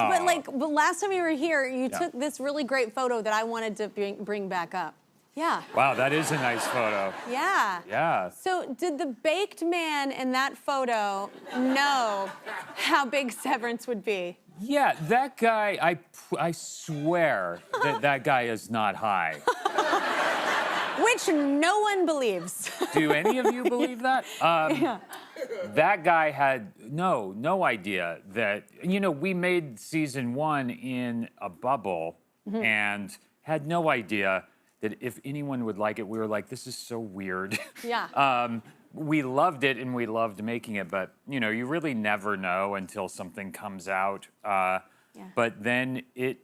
but last time you were here, you Yeah. took this really great photo that I wanted to bring back up. Yeah. Wow, that is a nice photo. Yeah. Yeah. So did the baked man in that photo know how big Severance would be? Yeah, that guy, I swear that guy is not high. Which no one believes. Do any of you believe that? Yeah. That guy had no idea that, we made season 1 in a bubble and had no idea that if anyone would like it. We were like, this is so weird. Yeah. We loved it and we loved making it, but you really never know until something comes out. But then it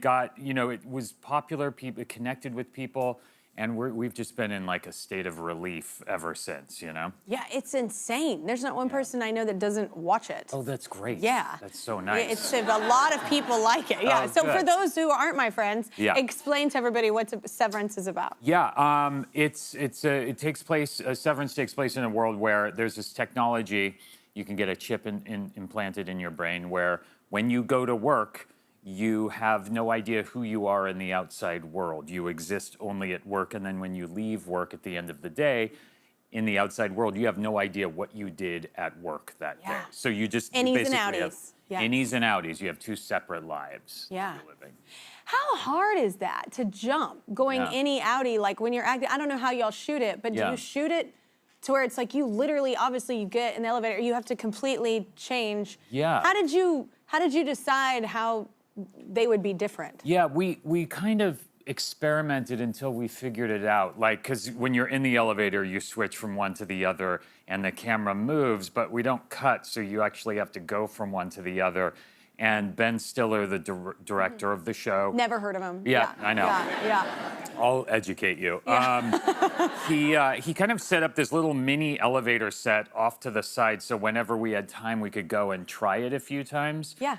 got, it was popular, people, it connected with people, and we've just been in like a state of relief ever since, Yeah, it's insane. There's not one person I know that doesn't watch it. Oh, that's great. Yeah. That's so nice. A lot of people like it. Yeah. Oh, So good. for those who aren't my friends, explain to everybody what Severance is about. Yeah, Severance takes place in a world where there's this technology, you can get a chip implanted in your brain where when you go to work, you have no idea who you are in the outside world. You exist only at work, and then when you leave work at the end of the day, in the outside world, you have no idea what you did at work that day. So you just Innies and basically outies. have innies and outies. You have 2 separate lives. Yeah. You're living. How hard is that to jump, going innie outie, like when you're acting? I don't know how y'all shoot it, but do you shoot it to where it's like you literally, obviously, you get in the elevator, you have to completely change? Yeah. How did you decide how they would be different? Yeah, we kind of experimented until we figured it out. Like, because when you're in the elevator, you switch from one to the other and the camera moves, but we don't cut, so you actually have to go from one to the other. And Ben Stiller, the director of the show. Never heard of him. Yeah, I know. Yeah. I'll educate you. Yeah. He kind of set up this little mini elevator set off to the side, so whenever we had time, we could go and try it a few times. Yeah.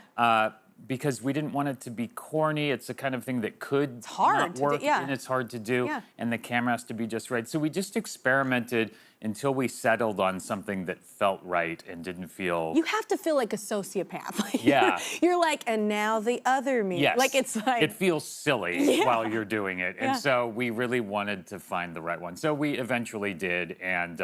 Because we didn't want it to be corny. It's the kind of thing that could hard not work, to do, and it's hard to do, and the camera has to be just right. So we just experimented until we settled on something that felt right and didn't feel... You have to feel like a sociopath. Like, yeah. You're like, and now the other me. Yes. Like, it's like... It feels silly while you're doing it. And so we really wanted to find the right one. So we eventually did, and...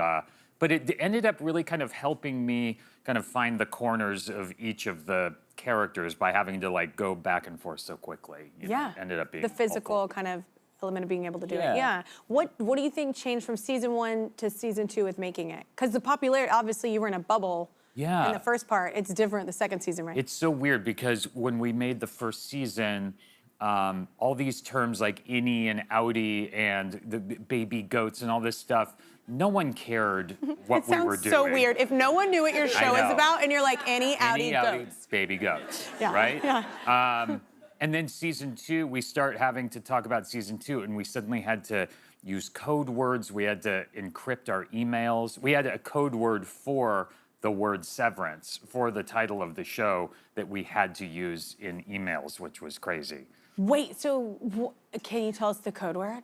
but it ended up really kind of helping me kind of find the corners of each of the characters by having to like go back and forth so quickly. You know, ended up being the physical helpful. kind of element of being able to do it. Yeah. What do you think changed from season 1 to season 2 with making it? Because the popularity, obviously, you were in a bubble. Yeah. In the first part, it's different the second season, right? It's so weird because when we made the first season, all these terms like innie and outie and the baby goats and all this stuff, no one cared what we were doing. It sounds so weird. If no one knew what your show is about and you're like, innie, outie, goats. Baby goats, Yeah. right? Yeah. And then season 2, we start having to talk about season 2, and we suddenly had to use code words. We had to encrypt our emails. We had a code word for the word severance, for the title of the show that we had to use in emails, which was crazy. Wait, so can you tell us the code word?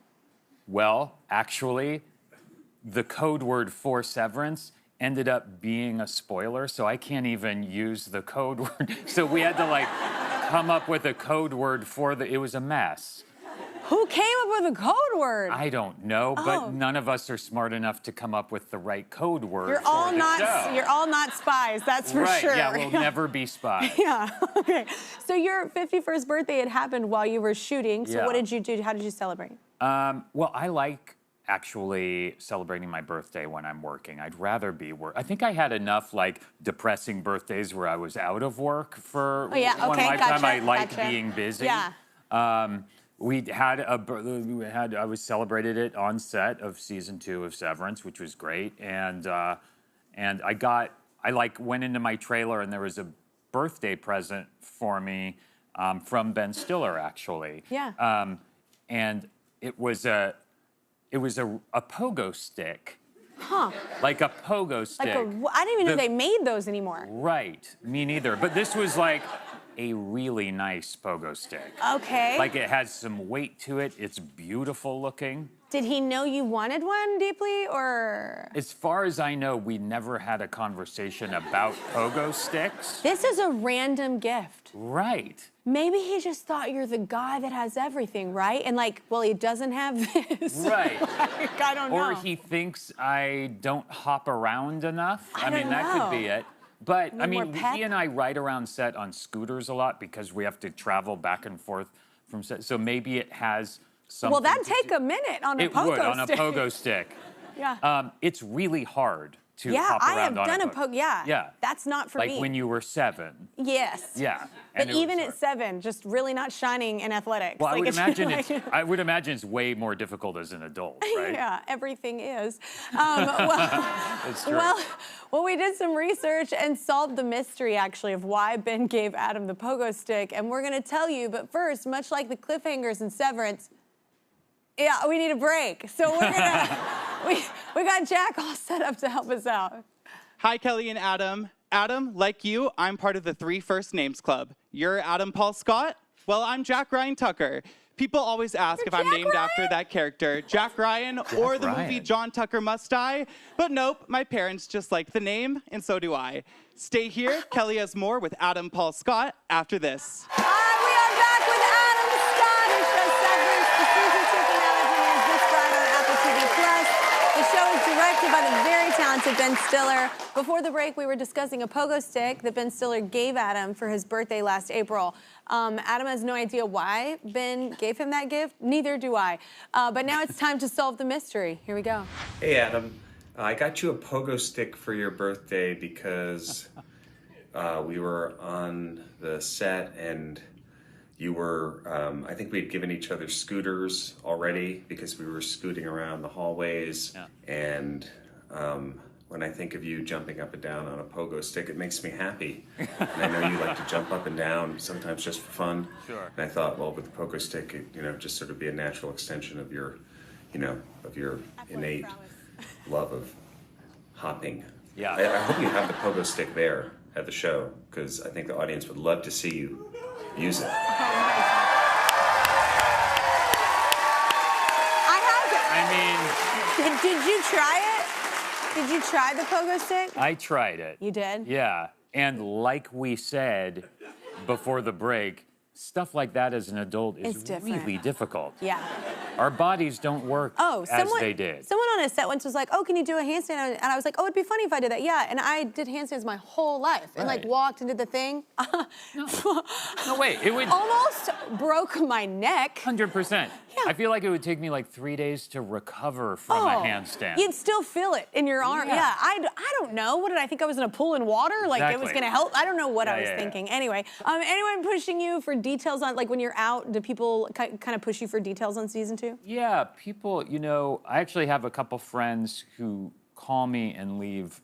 Well, actually, the code word for severance ended up being a spoiler, so I can't even use the code word. So we had to like come up with a code word for it was a mess. Who came up with a code word? I don't know, but none of us are smart enough to come up with the right code word You're for all the show. You're all not spies, that's for right, sure. Yeah, we'll never be spies. Yeah, okay. So your 51st birthday had happened while you were shooting, so what did you do? How did you celebrate? Well, I like actually celebrating my birthday when I'm working. I'd rather be I think I had enough like depressing birthdays where I was out of work for one lifetime. I like being busy. Yeah. I was celebrated it on set of season 2 of Severance, which was great, and I went into my trailer and there was a birthday present for me from Ben Stiller actually. Yeah. And it was a pogo stick. Huh. Like a pogo stick. I didn't even know they made those anymore. Right. Me neither. But this was like a really nice pogo stick. Okay. Like it has some weight to it. It's beautiful looking. Did he know you wanted one deeply, or? As far as I know, we never had a conversation about pogo sticks. This is a random gift. Right. Maybe he just thought you're the guy that has everything, right? And like, well, he doesn't have this. Right. Like, I don't know. Or he thinks I don't hop around enough. I mean, don't that know. could be it. But I more mean, pep? he and I ride around set on scooters a lot because we have to travel back and forth from set. So maybe it has something. Well, that'd to take do- a minute on a It pogo would on stick. a pogo stick. Yeah. It's really hard to Yeah, hop I have around on done a pogo. pogo. Yeah. Yeah. That's not for Like me. when you were 7. Yes. Yeah. But and it was even hard. at 7, just really not shining in athletics. Well, Like, it's like- I would imagine it's way more difficult as an adult, right? Yeah, everything is. Well, It's true. well, we did some research and solved the mystery, actually, of why Ben gave Adam the pogo stick, and we're gonna tell you. But first, much like the cliffhangers in Severance, yeah, we need a break. So we're gonna we got Jack all set up to help us out. Hi, Kelly and Adam. Adam, like you, I'm part of the 3 First Names Club. You're Adam Paul Scott? Well, I'm Jack Ryan Tucker. People always ask if I'm Jack named after Ryan? that character, Jack Ryan, or the movie Ryan. John Tucker Must Die. But nope, my parents just like the name, and so do I. Stay here. Kelly has more with Adam Paul Scott after this. All right, we are back with Adam Scott, who shows Severance. The season 2 finale premieres this Friday on Apple TV+. The show is directed by the very talented Ben Stiller. Before the break, we were discussing a pogo stick that Ben Stiller gave Adam for his birthday last April. Adam has no idea why Ben gave him that gift. Neither do I. But now it's time to solve the mystery. Here we go. Hey Adam, I got you a pogo stick for your birthday because we were on the set and you were, I think we'd given each other scooters already because we were scooting around the hallways. Yeah. And when I think of you jumping up and down on a pogo stick, it makes me happy. And I know you like to jump up and down, sometimes just for fun. Sure. And I thought, well, with the pogo stick, it, just sort of be a natural extension of your, of your innate love of hopping. Yeah. I hope you have the pogo stick there at the show, because I think the audience would love to see you use it. Did you try it? Did you try the pogo stick? I tried it. You did? Yeah. And like we said before the break, stuff like that as an adult is It's different. really difficult. Yeah. Our bodies don't work as they did. Someone on a set once was like, "Oh, can you do a handstand?" And I was like, "Oh, it'd be funny if I did that." Yeah, and I did handstands my whole life, and like Right. walked and did the thing. No, wait, it would Almost broke my neck. 100%. Yeah. I feel like it would take me like 3 days to recover from a handstand. You'd still feel it in your arm. Yeah. Yeah, I don't know. What did I think? I was in a pool in water? Like it was Exactly. gonna help? I don't know what I was Yeah. thinking. Anyway, anyone pushing you for details on, like when you're out, do people kind of push you for details on season 2? Yeah, people, I actually have a couple friends who call me and leave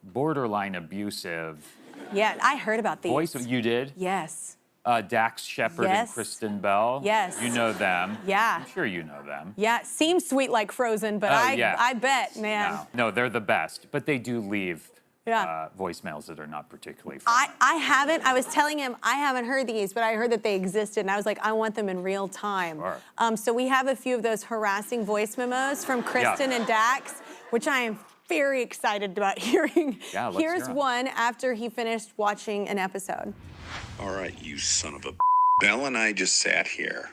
borderline abusive Yeah, I heard about these. voice. You did? Yes. Dax Shepard Yes. and Kristen Bell. Yes. You know them. Yeah. I'm sure you know them. Yeah, it seems sweet like Frozen, but yeah. I bet, man. No, they're the best, but they do leave Yeah. voicemails that are not particularly fun. I haven't. I was telling him I haven't heard these, but I heard that they existed, and I was like, I want them in real time. Sure. So we have a few of those harassing voice memos from Kristen and Dax, which I am very excited about hearing. Yeah, let's Here's hear 'em. one after he finished watching an episode. All right, you son of a... Belle and I just sat here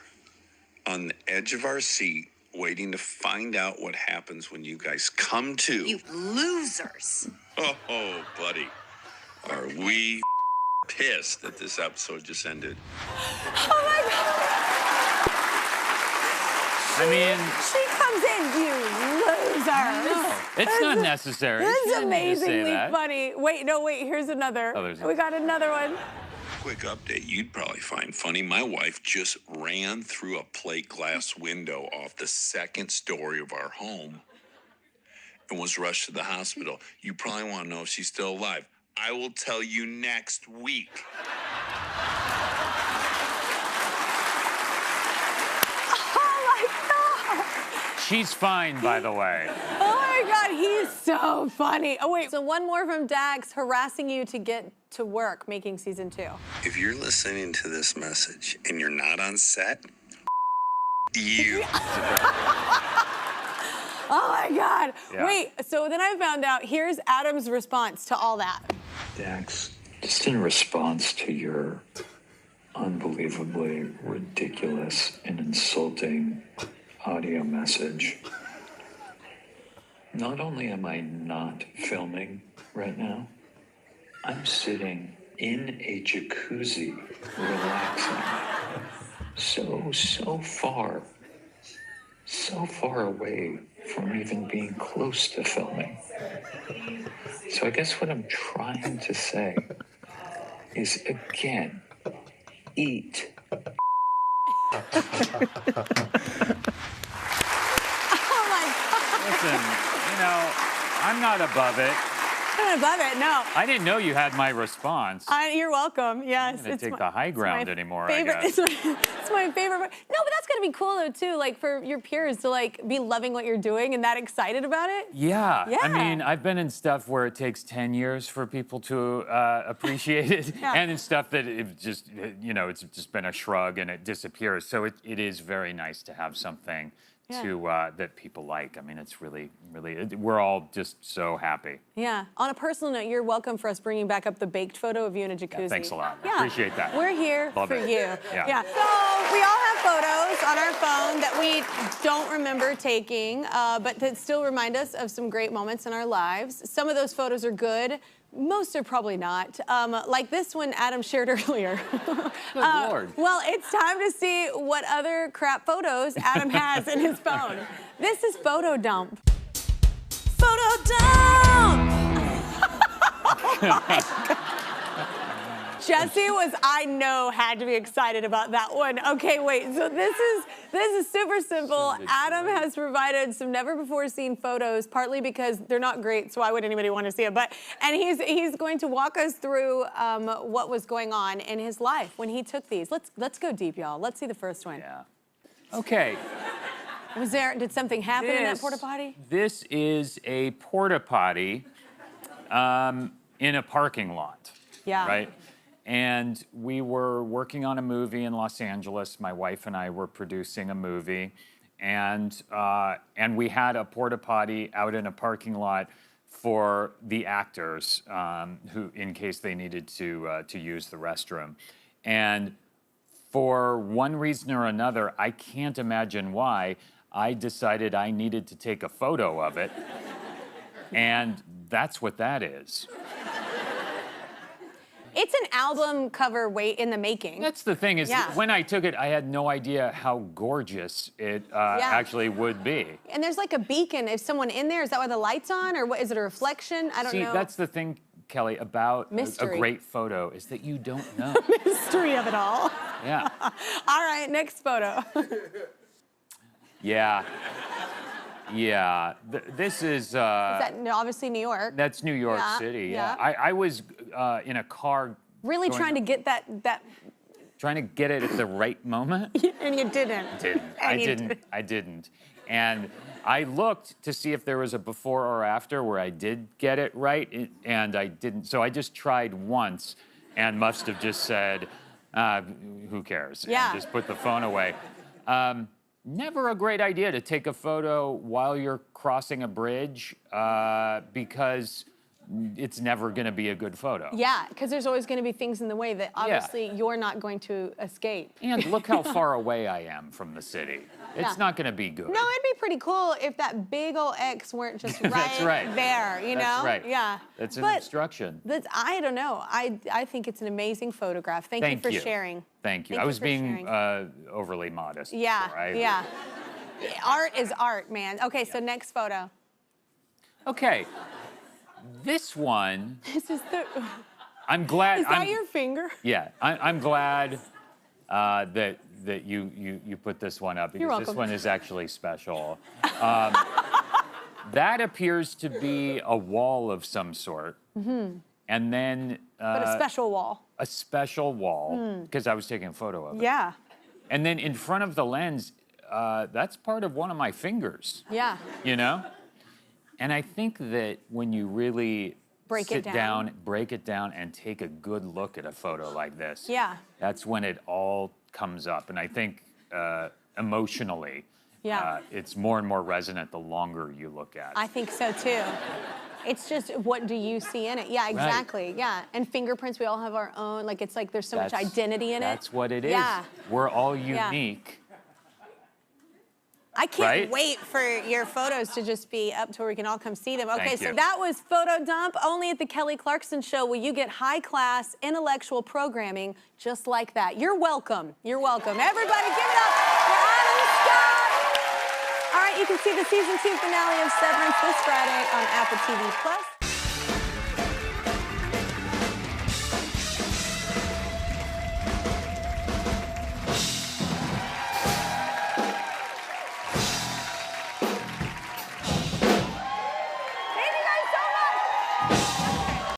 on the edge of our seat waiting to find out what happens when you guys come to. You losers. Oh, buddy. Are we pissed that this episode just ended? Oh my God. I mean, She comes in, you loser. it's not necessary. This She is didn't need to say amazingly that. funny. Wait, here's another. Oh, there's We got another one. Quick update you'd probably find funny. My wife just ran through a plate glass window off the 2nd story of our home and was rushed to the hospital. You probably want to know if she's still alive. I will tell you next week. Oh my God. She's fine, by the way. Oh my God, he's so funny. Oh wait, so one more from Dax harassing you to get to work making season 2. If you're listening to this message and you're not on set, you. Oh my God. Yeah. Wait, so then I found out, here's Adam's response to all that. Dax, just in response to your unbelievably ridiculous and insulting audio message, not only am I not filming right now, I'm sitting in a jacuzzi, relaxing. So far away from even being close to filming. So I guess what I'm trying to say is, again, eat. Oh my God. Listen, I'm not above it. I'm above it, no. I didn't know you had my response. You're welcome, yes. I'm gonna take the high ground anymore, favorite, I guess. It's my favorite part. No, but that's gonna be cool though too, like for your peers to like be loving what you're doing and that excited about it. Yeah. Yeah. I mean, I've been in stuff where it takes 10 years for people to appreciate it, Yeah. and in stuff that it just, it's just been a shrug and it disappears. So it is very nice to have something that people like. I mean, it's really, we're all just so happy. Yeah. On a personal note, you're welcome for us bringing back up the baked photo of you in a jacuzzi. Yeah, thanks a lot. Yeah. Appreciate that. We're here Love for it. you. Yeah. So we all have photos on our phone that we don't remember taking, but that still remind us of some great moments in our lives. Some of those photos are good. Most are probably not. Like this one Adam shared earlier. Good Lord. Well, it's time to see what other crap photos Adam has in his phone. This is Photo Dump. Photo Dump! Oh my God. Jesse I know, had to be excited about that one. Okay, wait, so this is super simple. Adam has provided some never-before-seen photos, partly because they're not great, so why would anybody want to see it? And he's going to walk us through what was going on in his life when he took these. Let's go deep, y'all. Let's see the first one. Yeah. Okay. Did something happen in that porta potty? This is a porta potty in a parking lot. Yeah. Right? And we were working on a movie in Los Angeles. My wife and I were producing a movie, and we had a porta potty out in a parking lot for the actors who, in case they needed to use the restroom. And for one reason or another, I can't imagine why, I decided I needed to take a photo of it, and that's what that is. It's an album cover in the making. That's the thing is, when I took it, I had no idea how gorgeous it actually would be. And there's like a beacon. Is someone in there? Is that why the light's on? Or what, is it a reflection? I don't know. See, that's the thing, Kelly, about a great photo is that you don't know. Mystery of it all. Yeah. All right, next photo. Yeah. Yeah. This is... that obviously New York. That's New York City, yeah. I was in a car... Really trying to get that... Trying to get it at the right moment. And you didn't. I didn't. And I looked to see if there was a before or after where I did get it right, and I didn't. So I just tried once and must have just said, who cares? Yeah. And just put the phone away. Never a great idea to take a photo while you're crossing a bridge because it's never going to be a good photo. Yeah, because there's always going to be things in the way that obviously you're not going to escape. And look how far away I am from the city. It's not going to be good. No, it'd be pretty cool if that big old X weren't just right, there, you know? That's right. Yeah. That's an obstruction. I don't know. I think it's an amazing photograph. Thank you for sharing. Thank you. I was being overly modest. Yeah, before. yeah. Art is art, man. Okay, so next photo. Okay. This one... This is the... I'm glad... Is that your finger? Yeah. I'm glad that you put this one up because this one is actually special. That appears to be a wall of some sort. Mm-hmm. And then... but a special wall. A special wall, because I was taking a photo of it. Yeah. And then in front of the lens, that's part of one of my fingers. Yeah. You know? And I think that when you really sit down, break it down, and take a good look at a photo like this, yeah, that's when it all comes up. And I think emotionally, it's more and more resonant the longer you look at it. I think so too. It's just, what do you see in it? Yeah, exactly. Right. Yeah, and fingerprints, we all have our own. Like, it's like there's so much identity in it. That's what it is. Yeah. We're all unique. I can't wait for your photos to just be up to where we can all come see them. Okay, so that was Photo Dump. Only at the Kelly Clarkson Show will you get high-class intellectual programming just like that. You're welcome. You're welcome. Everybody give it up for Adam Scott. All right, you can see the season 2 finale of Severance this Friday on Apple TV+.